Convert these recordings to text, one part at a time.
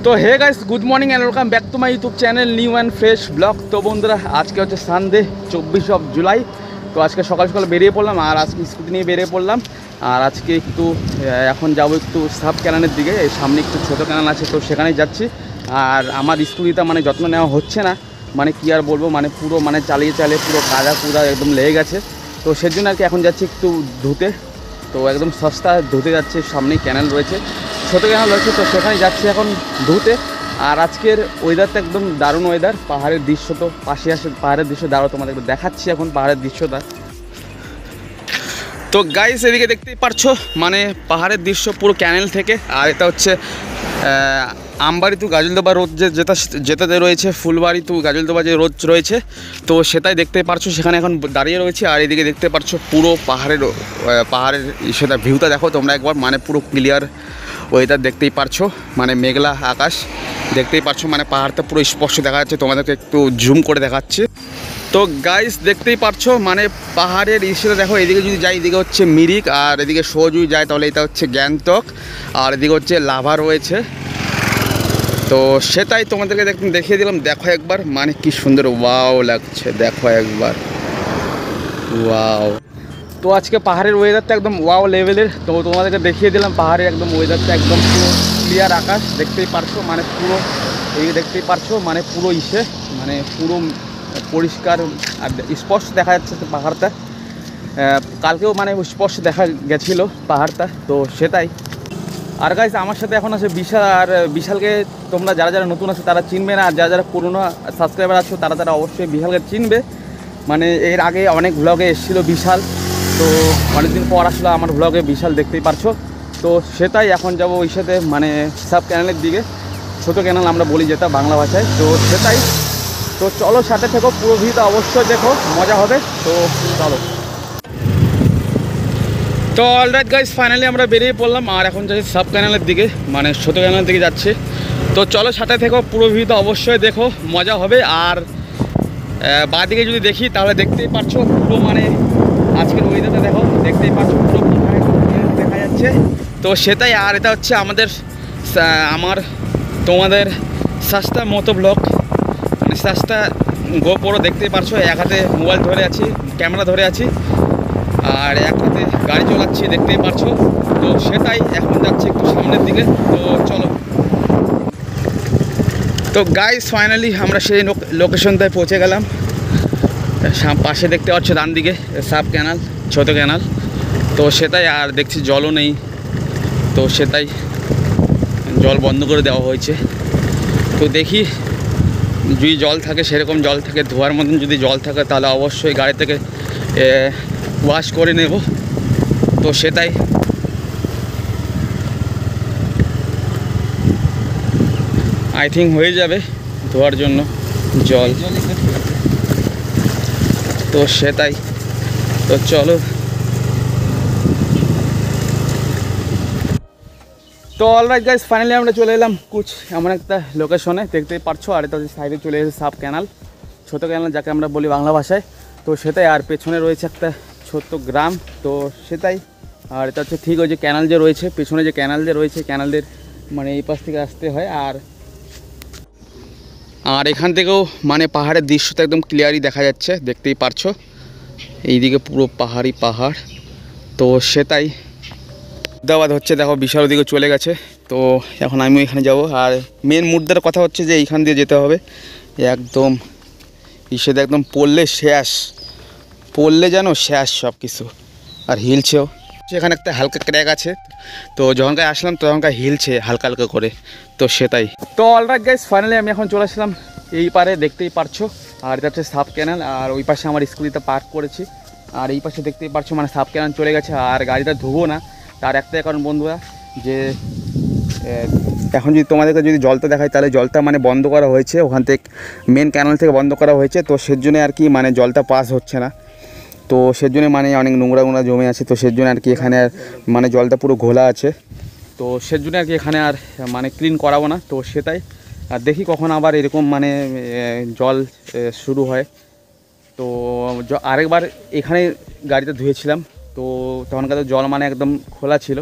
তো hey guys, good morning and welcome back to my YouTube channel new and fresh blog. তো বন্ধুরা, আজকে হচ্ছে সানডে 24 জুলাই। তো আজকে সকাল সকাল বেরিয়ে পড়লাম, আর আজকে স্কুটি নিয়ে বেরিয়ে পড়লাম। আর আজকে একটু এখন যাবো একটু সাব ক্যানালের দিকে, এই সামনে একটু ছোটো ক্যানাল আছে, তো সেখানেই যাচ্ছি। আর আমার স্কুটিটা মানে যত্ন নেওয়া হচ্ছে না, মানে কী আর বলবো, মানে পুরো মানে চালিয়ে চালিয়ে পুরো কাদা পুরা একদম লেগে গেছে। তো সেজন্য আর কি এখন যাচ্ছি একটু ধুতে। তো একদম সস্তা ধুতে যাচ্ছে, সামনেই ক্যানেল রয়েছে, ছোটো ক্যানেল রয়েছে, তো সেখানে যাচ্ছি এখন ধুতে। আর আজকের ওয়েদারটা একদম দারুণ ওয়েদার, পাহাড়ের দৃশ্য তো পাশে আসে, পাহাড়ের দৃশ্য দাঁড়াও তোমাদের দেখাচ্ছি এখন পাহাড়ের দৃশ্যটা। তো গাইস, এদিকে দেখতেই পারছো মানে পাহাড়ের দৃশ্য পুরো ক্যানেল থেকে। আর এটা হচ্ছে আমবাড়ি টু গাজলদোবা রোড যেটাতে রয়েছে, ফুলবাড়ি টু গাজলদোবা যে রোড রয়েছে, তো সেটাই দেখতে পারছো, সেখানে এখন দাঁড়িয়ে রয়েছে। আর এদিকে দেখতে পারছো পুরো পাহাড়ের সেটা ভিউটা দেখো তোমরা একবার, মানে পুরো ক্লিয়ার ওয়েদার দেখতেই পারছো, মানে মেঘলা আকাশ দেখতেই পারছো, মানে পাহাড়টা পুরো স্পষ্ট দেখা যাচ্ছে। তোমাদেরকে একটু জুম করে দেখাচ্ছে। তো গাইস দেখতেই পারছো মানে পাহাড়ের ইস্যুটা দেখো, এদিকে যদি যাই এদিকে হচ্ছে মিরিক, আর এদিকে সোজুই যায় তাহলে এটা হচ্ছে গ্যাংটক, আর এদিকে হচ্ছে লাভা রয়েছে। তো সেটাই তোমাদেরকে দেখিয়ে দিলাম, দেখো একবার, মানে কি সুন্দর ওয়াও লাগছে, দেখো একবার ওয়াও। তো আজকে পাহাড়ের ওয়েদারটা একদম ওয়াও লেভেলের, তো তোমাদেরকে দেখিয়ে দিলাম পাহাড়ের একদম ওয়েদারটা, একদম পুরো ক্লিয়ার আকাশ দেখতেই পারছো, মানে পুরো এদিকে দেখতেই পারছো, মানে পুরো মানে পুরো পরিষ্কার আর স্পষ্ট দেখা যাচ্ছে পাহাড়টা। কালকেও মানে স্পষ্ট দেখা গেছিলো পাহাড়টা, তো সেটাই। আর গাইস, আমার সাথে এখন আছে বিশাল। আর বিশালকে তোমরা যারা যারা নতুন আছে তারা চিনবে না, আর যারা যারা পুরনো সাবস্ক্রাইবার আছো তারা তারা অবশ্যই বিশালকে চিনবে। মানে এর আগে অনেক ভ্লগে এসেছিলো বিশাল, তো অনেকদিন পর আসলো আমার ভ্লগে বিশাল, দেখতেই পারছো। তো সেটাই এখন যাব ওই সাথে মানে সাব ক্যানেলের দিকে, ছোটো ক্যানেল আমরা বলি যেটা বাংলা ভাষায়, তো সেটাই। তো চলো সাথে থেকো, পুরো ভিডিওটা অবশ্যই দেখো, মজা হবে। তো চলো। তো অলরাইট গাইস, ফাইনালি আমরা বেরিয়ে পড়লাম, আর এখন যাচ্ছি সাব ক্যানেলের দিকে, মানে ছোটো ক্যানেলের দিকে যাচ্ছি। তো চলো সাথে থেকো, পুরো ভিডিওটা অবশ্যই দেখো, মজা হবে। আর বাঁদিকে যদি দেখি তাহলে দেখতেই পারছো পুরো মানে আজকের ওয়েদারটা দেখো, দেখতেই পাচ্ছ পুরো দেখা যাচ্ছে। তো সেটাই। আর এটা হচ্ছে আমার তোমাদের সস্তা মতো ব্লগ, মানে সস্তা গোপ্রো দেখতেই পারছো, এক হাতে মোবাইল ধরে আছি, ক্যামেরা ধরে আছি, আর এক হাতে গাড়ি চালাচ্ছি, দেখতেই পারছো। তো সেটাই, এখন যাচ্ছে একটু সামনের দিকে। তো চলো। তো গাইস, ফাইনালি আমরা সেই লোকেশনটায় পৌঁছে গেলাম। পাশে দেখতে পাচ্ছ ডান দিকে সাব ক্যানাল, ছোটো ক্যানাল, তো সেটাই। আর দেখছি জলও নেই, তো সেটাই, জল বন্ধ করে দেওয়া হয়েছে। তো দেখি যদি জল থাকে, সেরকম জল থাকে, ধোয়ার মতন যদি জল থাকে তাহলে অবশ্যই গাড়ি থেকে ওয়াশ করে নেব। তো সেটাই। আই থিঙ্ক হয়ে যাবে ধোয়ার জন্য জল, তো সেটাই। তো চলো। তো অলরাইট গাইস, ফাইনালি আমরা চলে এলাম এমন একটা লোকেশনে, দেখতেই পারছো। আর এটা হচ্ছে সাইডে চলে এসেছে সাব ক্যানাল, ছোটো ক্যানাল যাকে আমরা বলি বাংলা ভাষায়, তো সেটাই। আর পেছনে রয়েছে একটা ছোট্ট গ্রাম, তো সেটাই। আর এটা হচ্ছে ঠিক ওই যে ক্যানাল যে রয়েছে, পেছনে যে ক্যানাল যে রয়েছে, ক্যানালের মানে এই পাশ থেকে আসতে হয়। আর এখান থেকেও মানে পাহাড়ের দৃশ্যটা একদম ক্লিয়ারই দেখা যাচ্ছে, দেখতেই পারছো, এইদিকে পুরো পাহাড়ই পাহাড়। তো সেটাই। দাবাদ হচ্ছে দেখো, বিশাল ওদিকে চলে গেছে, তো এখন আমি এখানে যাব। আর মেন মুদ্রার কথা হচ্ছে যে এইখান দিয়ে যেতে হবে একদম, ইসেতে একদম পড়লে যেন শেষ সব কিছু। আর হিলছেও, সেখানে একটা হালকা ক্র্যাক আছে, তো যখনকার আসলাম তখনকার হিলছে হালকা হালকা করে, তো সেটাই। তো অলরাইট গাইস, ফাইনালি আমি এখন চলে আসলাম এই পারে, দেখতেই পারছো। আর এটা হচ্ছে সাব ক্যানাল, আর ওই পাশে আমার স্কুটিটা পার্ক করেছি, আর এই পাশে দেখতেই পারছো মানে সাব ক্যানাল চলে গেছে। আর গাড়িটা ধুবো না, তার একটাই কারণ বন্ধুরা, যে এখন যদি তোমাদেরকে যদি জলটা দেখায় তাহলে জলটা মানে বন্ধ করা হয়েছে, ওখান থেকে মেন ক্যানাল থেকে বন্ধ করা হয়েছে, তো সেজন্য আর কি মানে জলটা পাস হচ্ছে না। তো সেজন্য মানে অনেক নোংরা জমে আছে, তো সেজন্য আর কি এখানে মানে জলটা পুরো ঘোলা আছে, তো সেজন্য আর কি এখানে আর মানে ক্লিন করাবো না। তো সেটাই। আর দেখি কখন আবার এরকম মানে জল শুরু হয়। তো আরেকবার এখানে গাড়িতে ধুয়েছিলাম, তো তখনকার জল মানে একদম খোলা ছিল,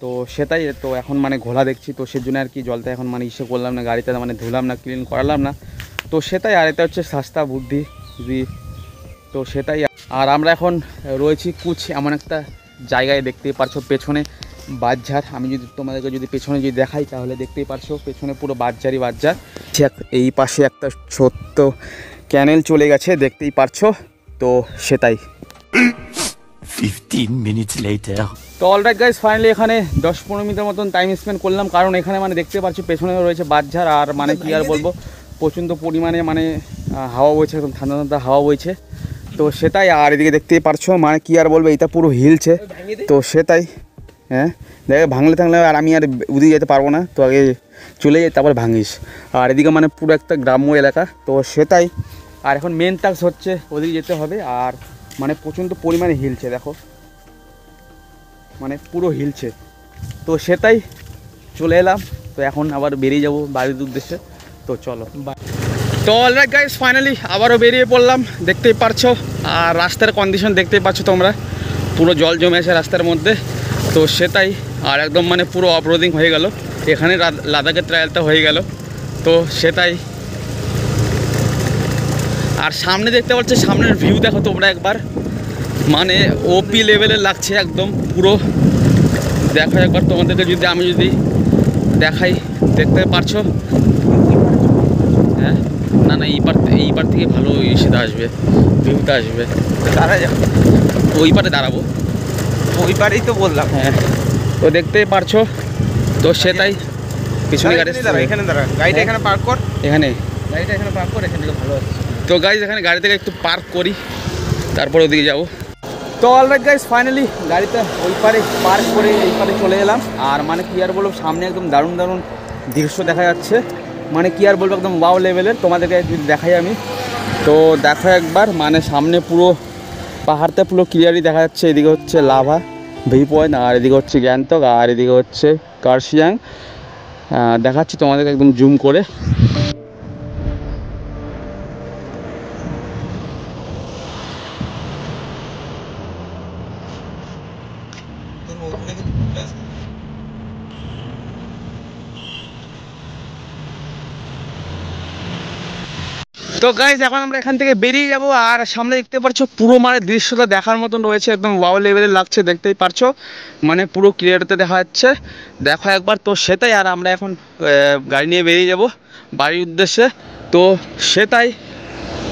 তো সেটাই, তো এখন মানে ঘোলা দেখছি, তো সেজন্য আর কি জলটা এখন মানে ইসে করলাম না, গাড়িটা মানে ধুলাম না, ক্লিন করালাম না। তো সেটাই, আর এটা হচ্ছে সস্তা বুদ্ধি যদি, তো সেটাই। আর আমরা এখন রয়েছি কুচ এমন একটা জায়গায়, দেখতেই পারছো পেছনে বাঁশঝাড়। আমি যদি তোমাদেরকে যদি পেছনে যদি দেখাই তাহলে দেখতেই পারছো পেছনে পুরো বাঁশঝাড়ই বাঁশঝাড়। এই পাশে একটা ছোট্ট ক্যানেল চলে গেছে, দেখতেই পারছো। তো সেটাই। 15 minutes later. তো অলরাইট গাইস, ফাইনালি এখানে 10-15 মিনিটের মতন টাইম স্পেন্ড করলাম, কারণ এখানে মানে দেখতে পাচ্ছি পেছনে রয়েছে বাঁশঝাড়। আর মানে কি আর বলবো, প্রচণ্ড পরিমাণে মানে হাওয়া বইছে, একদম ঠান্ডা ঠান্ডা হাওয়া বইছে। তো সেটাই, আর এদিকে দেখতেই পারছো মানে কি আর বলবো, এটা পুরো হিলছে। তো সেটাই, হ্যাঁ দেখে ভাঙলে থাকলে আর আমি আর উদিকে যেতে পারবো না, তো আগে চলে যাই তারপর ভাঙিস। আর এদিকে মানে পুরো একটা গ্রাম্য এলাকা, তো সেটাই। আর এখন মেন টাস্ক হচ্ছে ওদিকে যেতে হবে, আর মানে প্রচণ্ড পরিমাণে হিলছে, দেখো মানে পুরো হিলছে। তো সেটাই, চলে এলাম। তো এখন আবার বেরিয়ে যাব বাড়ির উদ্দেশ্যে, তো চলো। তো অলরাইট গাইস, ফাইনালি আবারও বেরিয়ে পড়লাম, দেখতেই পারছো। আর রাস্তার কন্ডিশন দেখতেই পাচ্ছ তোমরা, পুরো জল জমে আছে রাস্তার মধ্যে। তো সেটাই, আর একদম মানে পুরো অফরোডিং হয়ে গেল, এখানে লাদাখের ট্রায়ালটা হয়ে গেল। তো সেটাই, আর সামনে দেখতে পাচ্ছ, সামনের ভিউ দেখো তোমরা একবার, মানে ওপি লেভেলের লাগছে একদম পুরো। দেখো একবার তোমাদেরকে যদি আমি যদি দেখাই, দেখতে পারছো। হ্যাঁ, না না, এই পার থেকে ভালো সেটা আসবে, ভিউটা আসবে। দাঁড়া যাও, ওই পারে দাঁড়াবো, ওই পারেই তো বললাম। হ্যাঁ। তো দেখতেই পারছো, তো সেটাই। পিছনে গাড়ি, দাঁড়া, এখানে দাঁড়া, গাড়িটা এখানে পার্ক কর, এখানে। গাড়িটা এখানে পার্ক কর, এখান থেকে ভালো আছে। তো গাইজ এখানে গাড়ি থেকে একটু পার্ক করি, তারপর ওদিকে যাবো। তো অলরাইট গাইজ, ফাইনালি গাড়িটা ওই পারে পার্ক করে এই পারে চলে এলাম। আর মানে কি আর বলবো, সামনে একদম দারুণ দারুণ দৃশ্য দেখা যাচ্ছে, মানে কি আর বলবো, একদম ওয়াও লেভেলের। তোমাদেরকে যদি দেখাই আমি, তো দেখো একবার, মানে সামনে পুরো পাহাড়টা পুরো ক্লিয়ারই দেখা যাচ্ছে। এদিকে হচ্ছে লাভা ভিউ পয়েন্ট, আর এদিকে হচ্ছে গ্যাংটক, আর এদিকে হচ্ছে কার্শিয়াং। দেখাচ্ছি তোমাদেরকে একদম জুম করে। তো গাইজ এখন আমরা এখান থেকে বেরিয়ে যাব, আর সামনে দেখতে পাচ্ছ পুরো মানে দৃশ্যটা দেখার মতন রয়েছে, একদম ওয়াও লেভেলের লাগছে, দেখতেই পারছো, মানে পুরো ক্লিয়ারতে দেখা যাচ্ছে, দেখো একবার। তো সেটাই, আর আমরা এখন গাড়ি নিয়ে বেরিয়ে যাব বাড়ির উদ্দেশ্যে। তো সেটাই,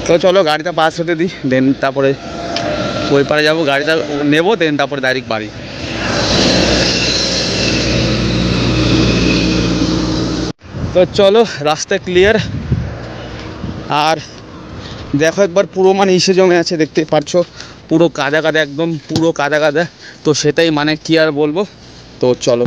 তো চলো গাড়িটা পাস হতে দিই, দেন তারপরে ওই পারে যাবো, গাড়িটা নেবো, দেন তারপরে ডাইরেক্ট বাড়ি। তো চলো, রাস্তা ক্লিয়ার। আর দেখো একবার পুরো মানে ইসে জমে আছে, দেখতে পারছো পুরো কাদা কাদা, একদম পুরো কাদা কাদা। তো সেটাই, মানে কি আর বলবো, তো চলো।